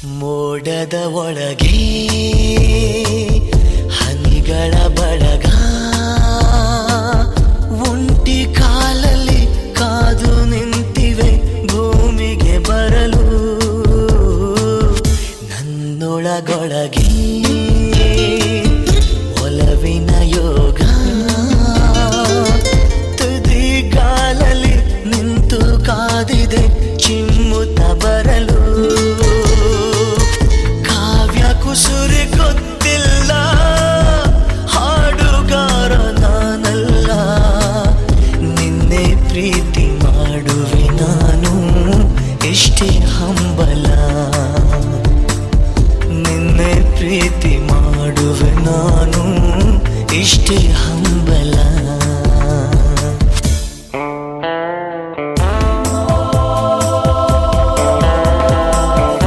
ಮೋಡದ ಒಳಗೆ ಹನಿಗಳ ಬಳಗ ಒಂಟಿ ಕಾಲಲ್ಲಿ ಕಾದು ನಿಂತಿವೆ ಭೂಮಿಗೆ ಬರಲು ನನ್ನೊಳಗೊಳಗೆ